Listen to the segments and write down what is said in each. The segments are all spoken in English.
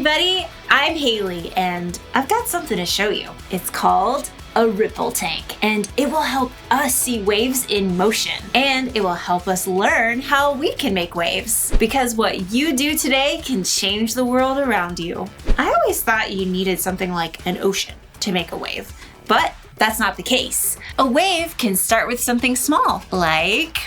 everybody, I'm Haley and I've got something to show you. It's called a ripple tank, and it will help us see waves in motion, and it will help us learn how we can make waves, because what you do today can change the world around you. I always thought you needed something like an ocean to make a wave, but that's not the case. A wave can start with something small, like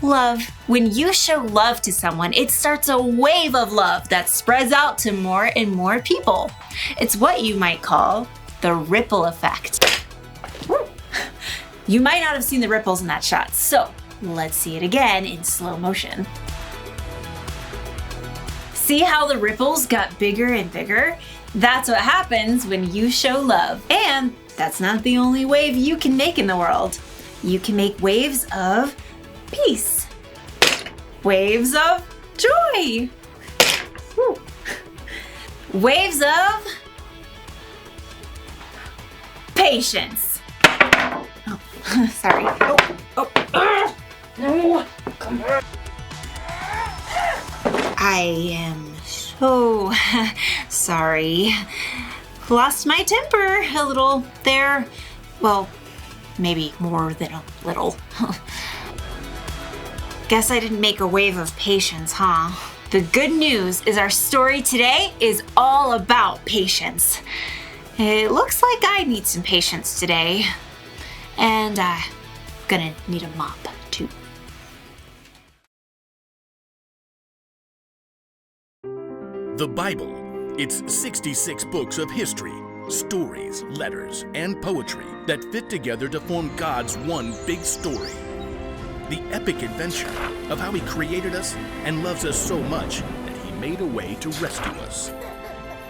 love. When you show love to someone, it starts a wave of love that spreads out to more and more people. It's what you might call the ripple effect. You might not have seen the ripples in that shot, so let's see it again in slow motion. See how the ripples got bigger and bigger? That's what happens when you show love. And that's not the only wave you can make in the world. You can make waves of peace, waves of joy, waves of patience. Oh, sorry. No, come on. I am so sorry. Lost my temper a little there. Well, maybe more than a little. Guess I didn't make a wave of patience, huh? The good news is our story today is all about patience. It looks like I need some patience today. And I'm gonna need a mop, too. The Bible. It's 66 books of history, stories, letters, and poetry that fit together to form God's one big story. The epic adventure of how He created us and loves us so much that He made a way to rescue us.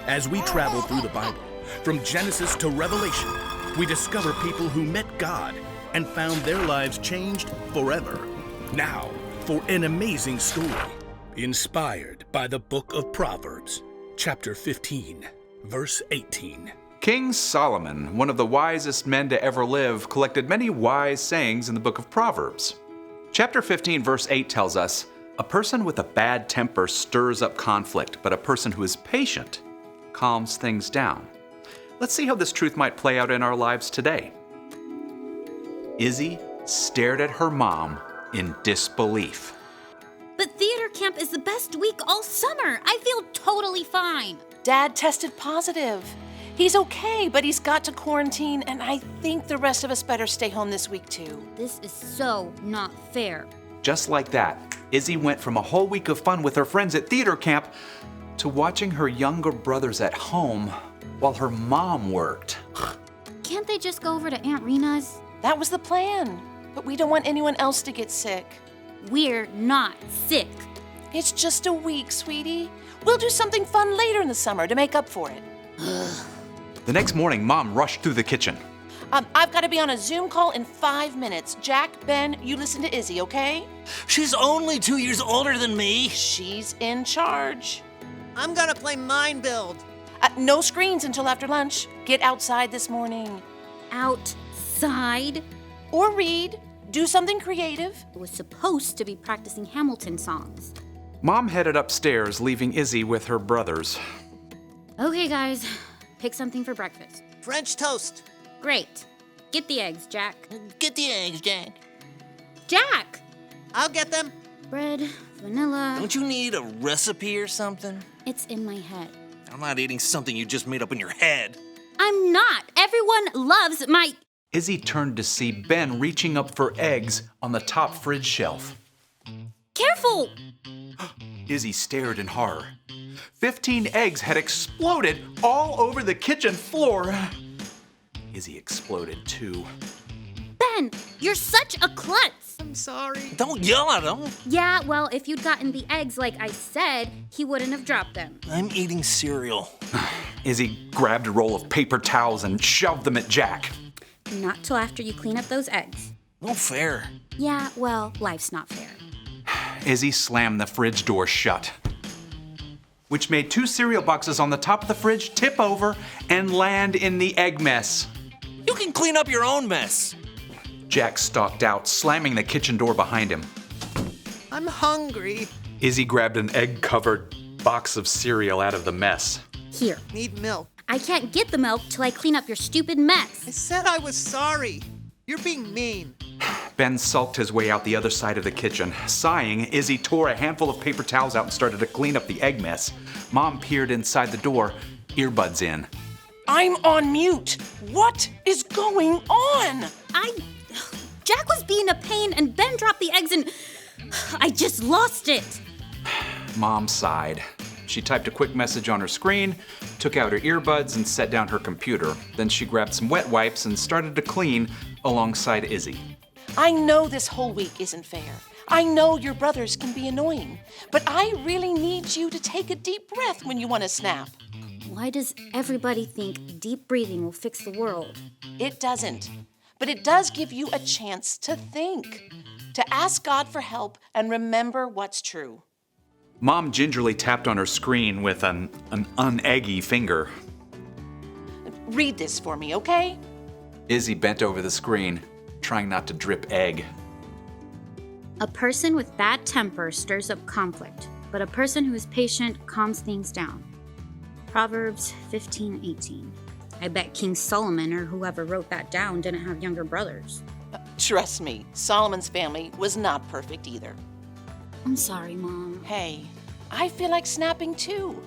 As we travel through the Bible, from Genesis to Revelation, we discover people who met God and found their lives changed forever. Now, for an amazing story, inspired by the book of Proverbs, chapter 15, verse 18. King Solomon, one of the wisest men to ever live, collected many wise sayings in the book of Proverbs. Chapter 15, verse 8 tells us, "A person with a bad temper stirs up conflict, but a person who is patient calms things down." Let's see how this truth might play out in our lives today. Izzy stared at her mom in disbelief. But theater camp is the best week all summer. I feel totally fine. Dad tested positive. He's okay, but he's got to quarantine, and I think the rest of us better stay home this week too. This is so not fair. Just like that, Izzy went from a whole week of fun with her friends at theater camp to watching her younger brothers at home while her mom worked. Can't they just go over to Aunt Rena's? That was the plan, but we don't want anyone else to get sick. We're not sick. It's just a week, sweetie. We'll do something fun later in the summer to make up for it. The next morning, Mom rushed through the kitchen. I've got to be on a Zoom call in 5 minutes. Jack, Ben, you listen to Izzy, okay? She's only 2 years older than me. She's in charge. I'm gonna play Mind Build. No screens until after lunch. Get outside this morning. Outside? Or read. Do something creative. I was supposed to be practicing Hamilton songs. Mom headed upstairs, leaving Izzy with her brothers. Okay, guys. Pick something for breakfast. French toast. Great. Get the eggs, Jack. Get the eggs, Jack. Jack! I'll get them. Bread, vanilla. Don't you need a recipe or something? It's in my head. I'm not eating something you just made up in your head. I'm not. Everyone loves my... Izzy turned to see Ben reaching up for eggs on the top fridge shelf. Careful! Izzy stared in horror. 15 eggs had exploded all over the kitchen floor. Izzy exploded too. Ben, you're such a klutz. I'm sorry. Don't yell at him. Yeah, well, if you'd gotten the eggs like I said, he wouldn't have dropped them. I'm eating cereal. Izzy grabbed a roll of paper towels and shoved them at Jack. Not till after you clean up those eggs. No fair. Yeah, well, life's not fair. Izzy slammed the fridge door shut, which made 2 cereal boxes on the top of the fridge tip over and land in the egg mess. You can clean up your own mess. Jack stalked out, slamming the kitchen door behind him. I'm hungry. Izzy grabbed an egg-covered box of cereal out of the mess. Here. Need milk. I can't get the milk till I clean up your stupid mess. I said I was sorry. You're being mean. Ben sulked his way out the other side of the kitchen. Sighing, Izzy tore a handful of paper towels out and started to clean up the egg mess. Mom peered inside the door, earbuds in. I'm on mute. What is going on? Jack was being a pain and Ben dropped the eggs and I just lost it. Mom sighed. She typed a quick message on her screen, took out her earbuds, and set down her computer. Then she grabbed some wet wipes and started to clean alongside Izzy. I know this whole week isn't fair. I know your brothers can be annoying, but I really need you to take a deep breath when you want to snap. Why does everybody think deep breathing will fix the world? It doesn't, but it does give you a chance to think, to ask God for help and remember what's true. Mom gingerly tapped on her screen with an uneggy finger. Read this for me, okay? Izzy bent over the screen, trying not to drip egg. A person with bad temper stirs up conflict, but a person who is patient calms things down. Proverbs 15:18. I bet King Solomon or whoever wrote that down didn't have younger brothers. Trust me, Solomon's family was not perfect either. I'm sorry, Mom. Hey, I feel like snapping too.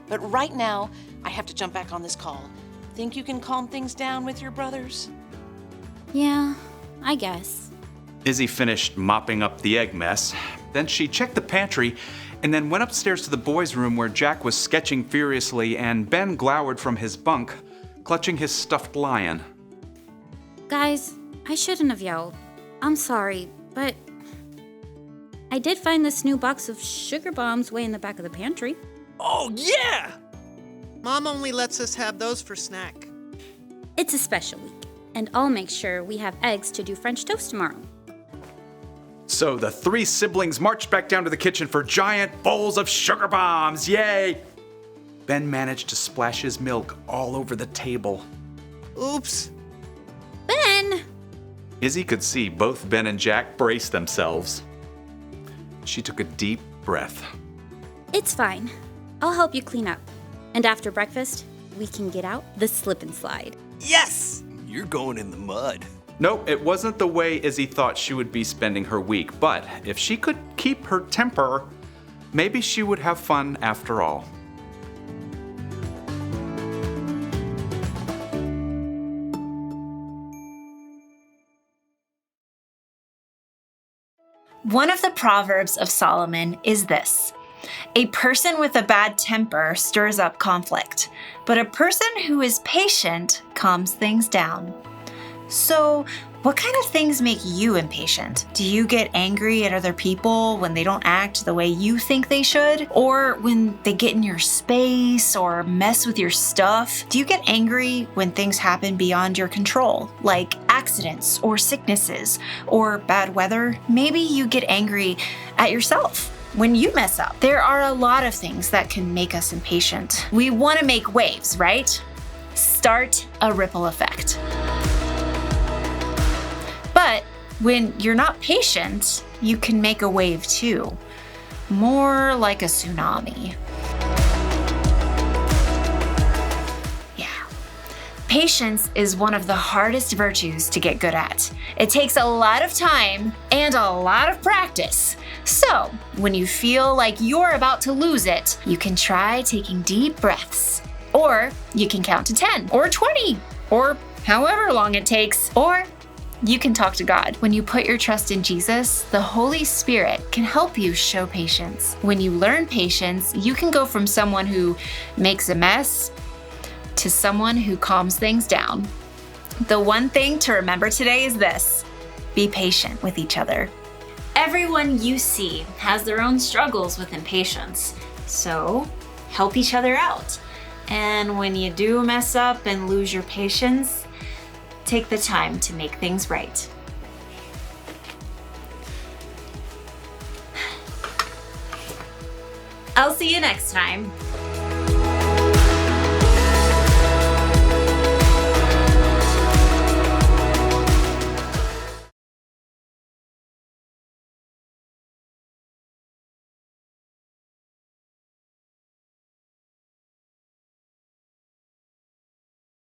But right now, I have to jump back on this call. Think you can calm things down with your brothers? Yeah, I guess. Izzy finished mopping up the egg mess. Then she checked the pantry and then went upstairs to the boys' room where Jack was sketching furiously and Ben glowered from his bunk, clutching his stuffed lion. Guys, I shouldn't have yelled. I'm sorry, but I did find this new box of sugar bombs way in the back of the pantry. Oh, yeah! Mom only lets us have those for snack. It's a special week, and I'll make sure we have eggs to do French toast tomorrow. So the three siblings marched back down to the kitchen for giant bowls of sugar bombs. Yay! Ben managed to splash his milk all over the table. Oops. Ben! Izzy could see both Ben and Jack brace themselves. She took a deep breath. It's fine. I'll help you clean up. And after breakfast, we can get out the slip and slide. Yes! You're going in the mud. Nope, it wasn't the way Izzy thought she would be spending her week, but if she could keep her temper, maybe she would have fun after all. One of the Proverbs of Solomon is this: a person with a bad temper stirs up conflict, but a person who is patient calms things down. So, what kind of things make you impatient? Do you get angry at other people when they don't act the way you think they should? Or when they get in your space or mess with your stuff? Do you get angry when things happen beyond your control, like accidents or sicknesses or bad weather? Maybe you get angry at yourself when you mess up. There are a lot of things that can make us impatient. We want to make waves, right? Start a ripple effect. But when you're not patient, you can make a wave too. More like a tsunami. Yeah. Patience is one of the hardest virtues to get good at. It takes a lot of time and a lot of practice. So, when you feel like you're about to lose it, you can try taking deep breaths. Or you can count to 10 or 20 or however long it takes. Or you can talk to God. When you put your trust in Jesus, the Holy Spirit can help you show patience. When you learn patience, you can go from someone who makes a mess to someone who calms things down. The one thing to remember today is this: be patient with each other. Everyone you see has their own struggles with impatience, so help each other out. And when you do mess up and lose your patience, take the time to make things right. I'll see you next time.